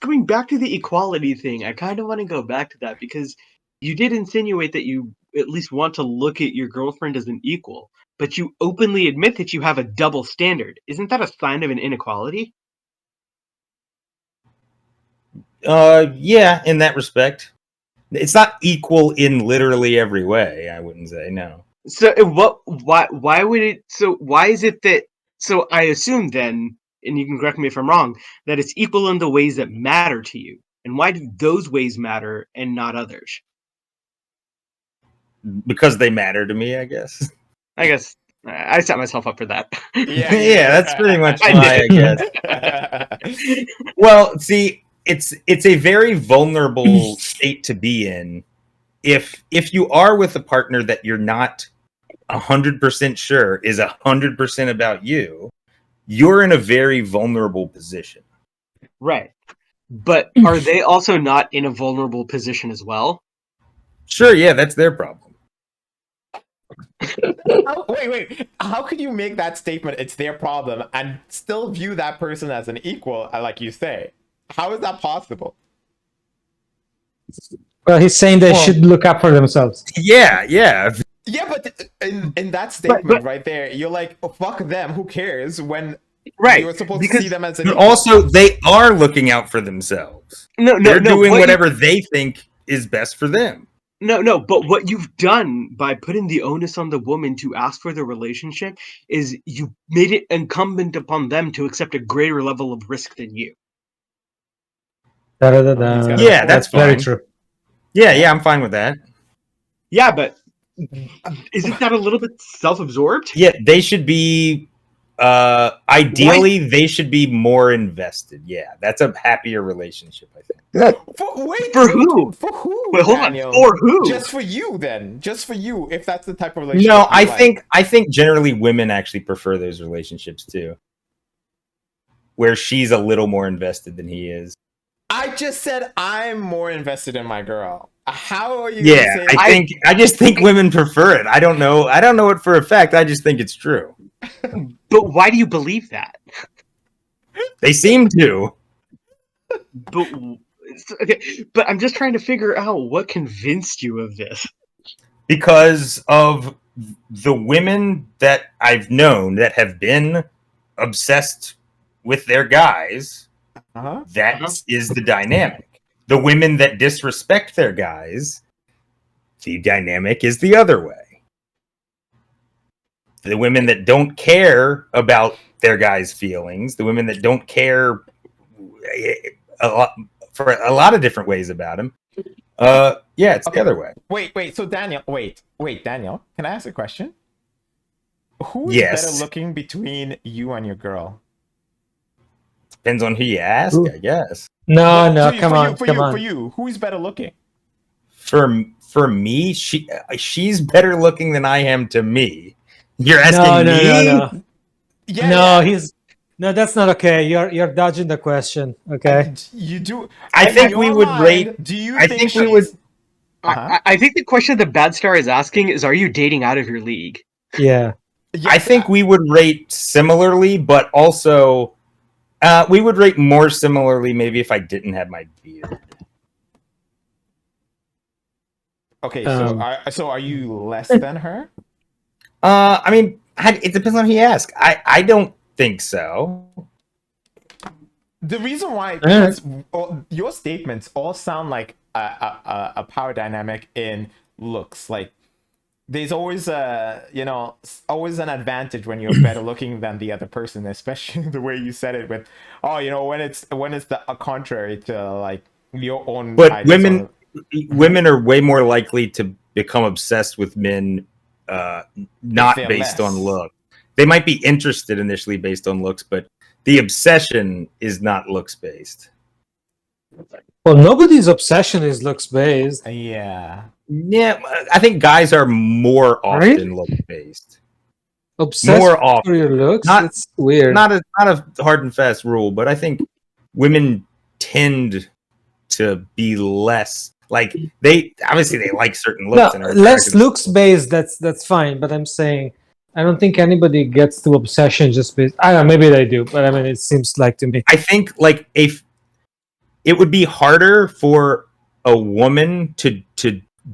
going back to the equality thing, I kind of want to go back to that because you did insinuate that you at least want to look at your girlfriend as an equal, but you openly admit that you have a double standard. Isn't that a sign of an inequality? Yeah, in that respect. It's not equal in literally every way, I wouldn't say, no. So why would it, so why is it that, so I assume then, and you can correct me if I'm wrong, that it's equal in the ways that matter to you. And why do those ways matter and not others? Because they matter to me, I guess. I guess I set myself up for that. Yeah, that's pretty much I why, did. I guess. Well, see, it's a very vulnerable state to be in. If you are with a partner that you're not 100% sure is 100% about you, you're in a very vulnerable position. Right. But are they also not in a vulnerable position as well? Sure, yeah, that's their problem. Wait. How could you make that statement, it's their problem, and still view that person as an equal, like you say? How is that possible? Well, he's saying they should look up for themselves. Yeah. Yeah, but in that statement right there, you're like, oh, fuck them, who cares, when you're supposed to see them as an equal. Also, they are looking out for themselves. They're doing whatever they think is best for them. No, but what you've done by putting the onus on the woman to ask for the relationship is you made it incumbent upon them to accept a greater level of risk than you. Yeah, that's very true. Yeah, I'm fine with that. Yeah, but isn't that a little bit self-absorbed? Yeah, they should be ideally they should be more invested. Yeah, that's a happier relationship, I think. For who? For who? Wait, hold on. For who? Just for you, then. Just for you, if that's the type of relationship. No, I think generally women actually prefer those relationships too, where she's a little more invested than he is. I just said I'm more invested in my girl. How are you? Yeah, I just think women prefer it. I don't know it for a fact. I just think it's true. But why do you believe that? They seem to. But I'm just trying to figure out what convinced you of this. Because of the women that I've known that have been obsessed with their guys, that is the dynamic. The women that disrespect their guys, the dynamic is the other way. The women that don't care about their guys' feelings, the women that don't care for a lot of different ways about him. Yeah, it's the other way. Wait. So Daniel, Daniel, can I ask a question? Who is better looking between you and your girl? Depends on who you ask, I guess. No, come on. For you, who is better looking? For me, she's better looking than I am to me. You're asking me? No. No, that's not okay. You're dodging the question. Okay. You do. I think we would rate. Do you? I think we would. I think the question the Bad Star is asking is, are you dating out of your league? Yeah. I think we would rate similarly, but also we would rate more similarly maybe if I didn't have my beard. Okay, so are you less than her? I mean, it depends on who you ask. I don't think so. The reason why your statements all sound like a power dynamic in looks. Like there's always always an advantage when you're better looking than the other person, especially the way you said it with, when it's the contrary to like your own. But women are way more likely to become obsessed with men, not based on look. They might be interested initially based on looks, but the obsession is not looks based. Well, nobody's obsession is looks based. Yeah, I think guys are more often look based. Obsessed more often for your looks. It's weird. Not a hard and fast rule, but I think women tend to be less like they like certain looks. No, less looks based. That's fine, but I'm saying I don't think anybody gets to obsession just based. I don't know, maybe they do, but I mean, it seems like to me. I think like it would be harder for a woman to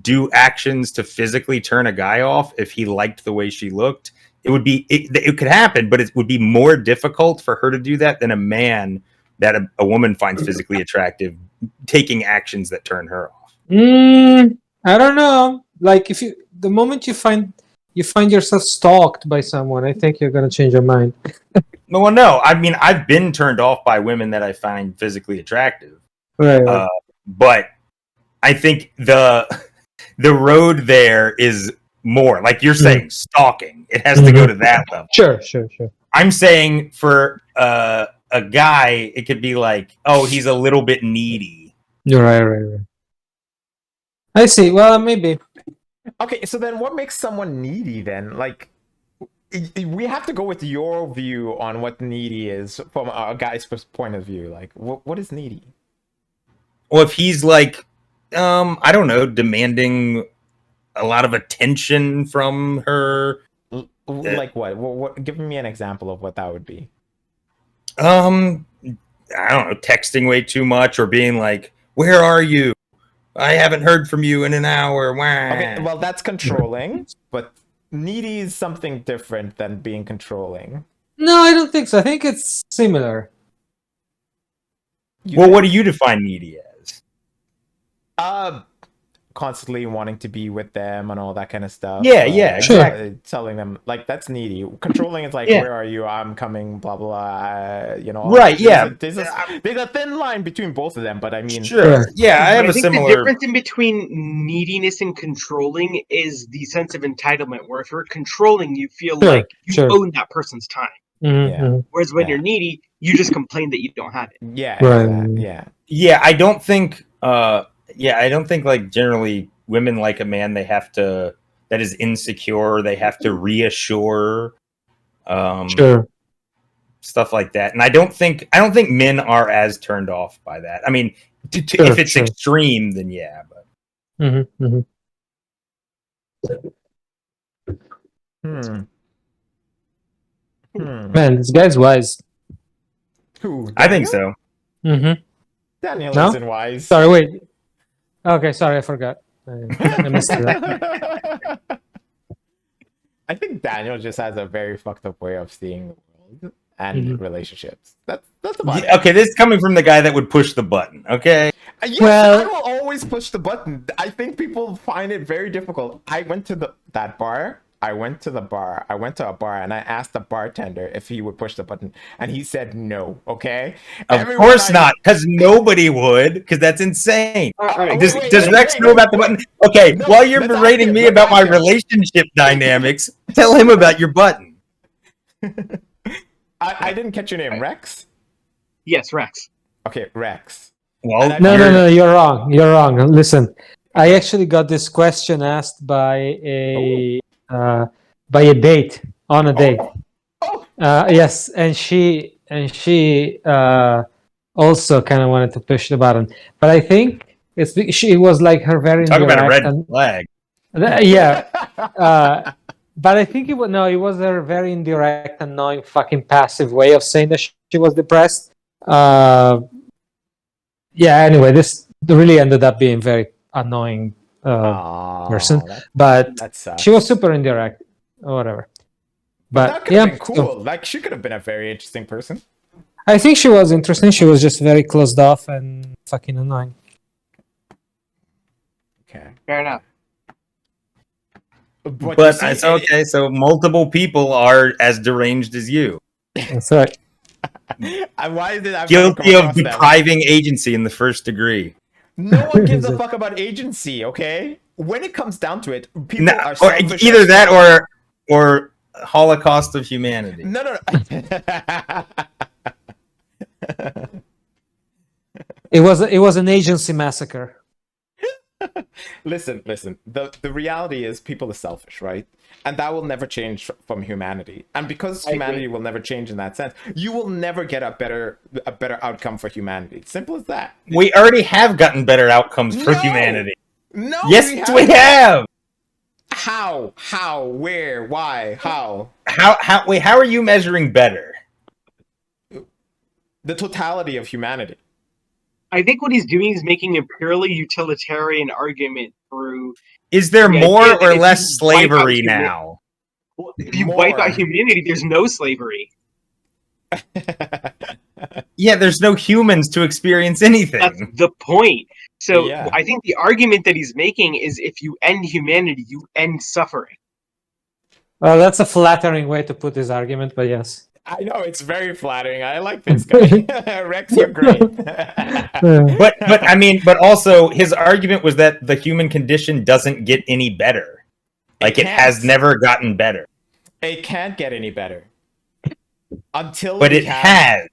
do actions to physically turn a guy off if he liked the way she looked. It could happen, but it would be more difficult for her to do that than a man that a woman finds physically attractive taking actions that turn her off. I don't know. Like the moment you find yourself stalked by someone, I think you're gonna change your mind. Well, no, I mean I've been turned off by women that I find physically attractive, Right. but I think the road there is more like you're saying stalking. It has to go to that level. Sure. I'm saying for a guy, it could be like, oh, he's a little bit needy. You're right. I see. Well, maybe. Okay, so then what makes someone needy then? Like, we have to go with your view on what needy is from a guy's point of view. Like, what is needy? Well, if he's like, I don't know, demanding a lot of attention from her. Like what? Give me an example of what that would be. I don't know, texting way too much or being like, where are you? I haven't heard from you in an hour. Wah. Okay, well, that's controlling, but needy is something different than being controlling. No, I don't think so. I think it's similar. What do you define needy as? Constantly wanting to be with them and all that kind of stuff. Yeah, exactly. Telling them, like, that's needy. Controlling is like, where are you? I'm coming, blah, blah, blah. Right, yeah. There's a thin line between both of them, but I mean... Sure, yeah, I have a similar... The difference in between neediness and controlling is the sense of entitlement, where if you're controlling, you feel like you own that person's time. Mm-hmm. Whereas when you're needy, you just complain that you don't have it. Yeah, right. Yeah, I don't think... I don't think like generally women like a man that is insecure, they have to reassure stuff like that. And I don't think men are as turned off by that. I mean, if it's extreme, then yeah, but Man, this guy's wise. Who? I think so. Daniel isn't wise. Sorry, wait. Okay, sorry, I forgot. I missed that. I think Daniel just has a very fucked up way of seeing the world and relationships. That's about it. Okay, this is coming from the guy that would push the button. Okay. Yes, I will always push the button. I think people find it very difficult. I went to that bar. I went to a bar and I asked the bartender if he would push the button, and he said no. Okay, of course not, because nobody would, because that's insane. Does Rex know about the button? Okay, while you're berating me about my relationship dynamics, tell him about your button. I didn't catch your name, Rex. Yes, Rex. Okay, Rex. Well, no, you're wrong. Listen, I actually got this question asked by a date on a date. Yes, and she also kind of wanted to push the button, but I think she was like her very talk about a red flag. But I think it was her very indirect, annoying, fucking passive way of saying that she was depressed. Anyway, this really ended up being very annoying person, but she was super indirect or whatever. But that could have been cool. Like, she could have been a very interesting person. I think she was interesting. She was just very closed off and fucking annoying. Okay, fair enough. But it's okay. So multiple people are as deranged as you. That's right. Why did I guilty of depriving agency in the first degree? No one gives a fuck about agency, okay? When it comes down to it, people are selfish. Either that or Holocaust of humanity. No. It was an agency massacre. Listen. The reality is people are selfish, right? And that will never change from humanity. And because humanity will never change in that sense, you will never get a better outcome for humanity. Simple as that. We already have gotten better outcomes for humanity. No. Yes, we have. How? Where? Why? How? Wait, how are you measuring better? The totality of humanity. I think what he's doing is making a purely utilitarian argument through Is there the more idea that or if less you wipe out slavery now? well, if you wipe out humanity, there's no slavery. Yeah, there's no humans to experience anything. That's the point. So Yeah. I think the argument that he's making is if you end humanity, you end suffering. Well, that's a flattering way to put this argument, but yes. I know, it's very flattering. I like this guy. Rex, you're great. But also his argument was that the human condition doesn't get any better. Like it has never gotten better. It can't get any better. Until But it has.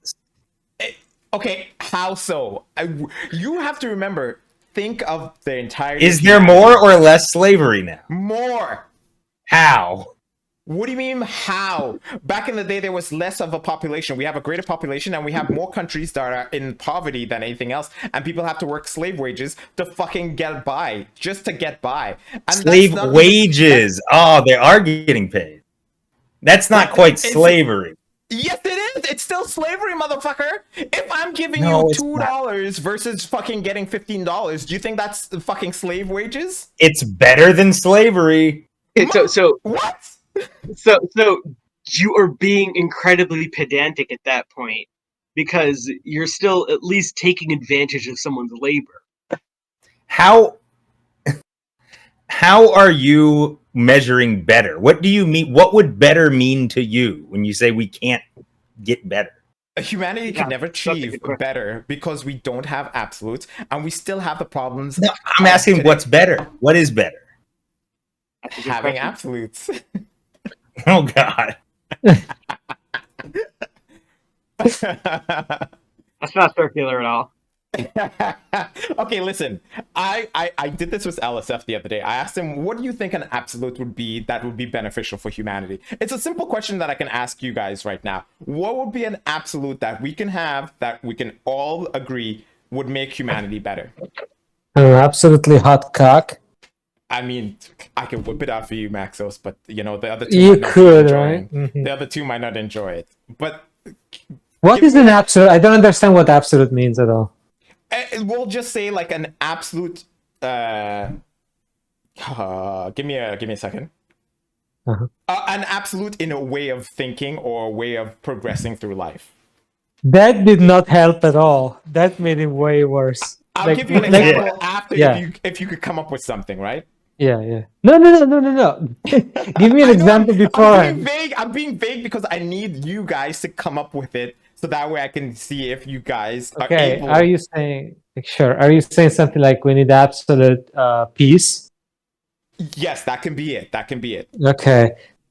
Okay, how so? You have to remember, think of the entire... Is there more or less slavery now? More! How? What do you mean, how? Back in the day, there was less of a population. We have a greater population, and we have more countries that are in poverty than anything else, and people have to work slave wages to fucking get by, just to get by. And slave wages! Oh, they are getting paid. That's not quite slavery. Yes, it is! It's still slavery, motherfucker! If I'm giving you $2 versus fucking getting $15, do you think that's fucking slave wages? It's better than slavery. So what? So you are being incredibly pedantic at that point because you're still at least taking advantage of someone's labor. How are you measuring better? What do you mean? What would better mean to you when you say we can't get better? Humanity can never achieve better because we don't have absolutes and we still have the problems. No, I'm asking what's better. What is better? Having absolutes. Oh God. That's not circular at all. Okay, listen. I did this with LSF the other day. I asked him, what do you think an absolute would be that would be beneficial for humanity? It's a simple question that I can ask you guys right now. What would be an absolute that we can have, that we can all agree would make humanity better? Absolutely hot cock. I mean, I can whip it out for you, Maxos, but you know the other two. You could, right? Mm-hmm. The other two might not enjoy it. But what is an absolute? I don't understand what absolute means at all. We'll just say like an absolute. Give me a second. Uh-huh. An absolute in a way of thinking or a way of progressing through life. That did not help at all. That made it way worse. I'll give you an example after if you could come up with something, right? Yeah. No. Give me an example before. I'm being vague because I need you guys to come up with it so that way I can see if you guys are able. Are you saying Are you saying something like we need absolute peace? Yes, that can be it.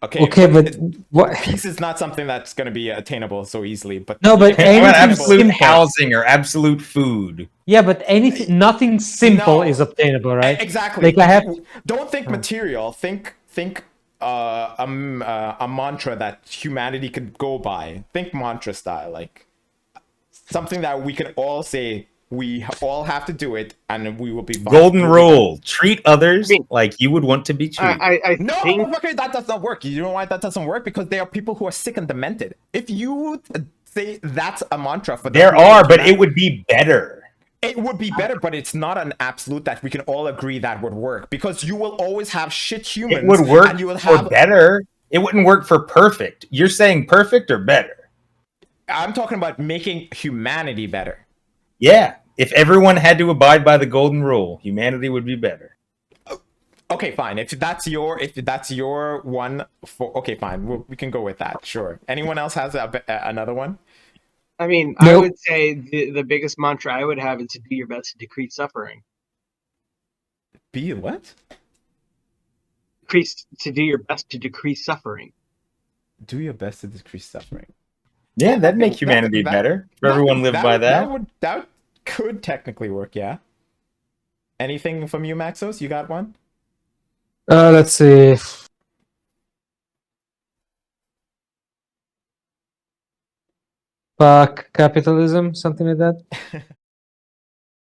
Okay, but what? Peace is not something that's going to be attainable so easily. But no, but absolute housing or absolute food. Yeah, but nothing simple is obtainable, right? Exactly. Like don't think material. Think a mantra that humanity could go by. Think mantra style, like something that we can all say. We all have to do it, and we will be fine. Golden rule: treat others like you would want to be treated. No, motherfucker, that does not work. You know why that doesn't work? Because there are people who are sick and demented. If you say that's a mantra for them, but it would be better. It would be better, but it's not an absolute that we can all agree that would work. Because you will always have shit humans. It would work and you will for better. It wouldn't work for perfect. You're saying perfect or better? I'm talking about making humanity better. Yeah, if everyone had to abide by the golden rule, humanity would be better. Okay, fine. If that's your one for okay, fine. We can go with that. Sure. Anyone else has another one? I mean, I would say the biggest mantra I would have is to do your best to decrease suffering. Be what? To do your best to decrease suffering. Do your best to decrease suffering. Yeah, that'd make humanity better. If everyone lived by that. That could technically work, yeah. Anything from you, Maxos? You got one? Let's see. Fuck capitalism, something like that.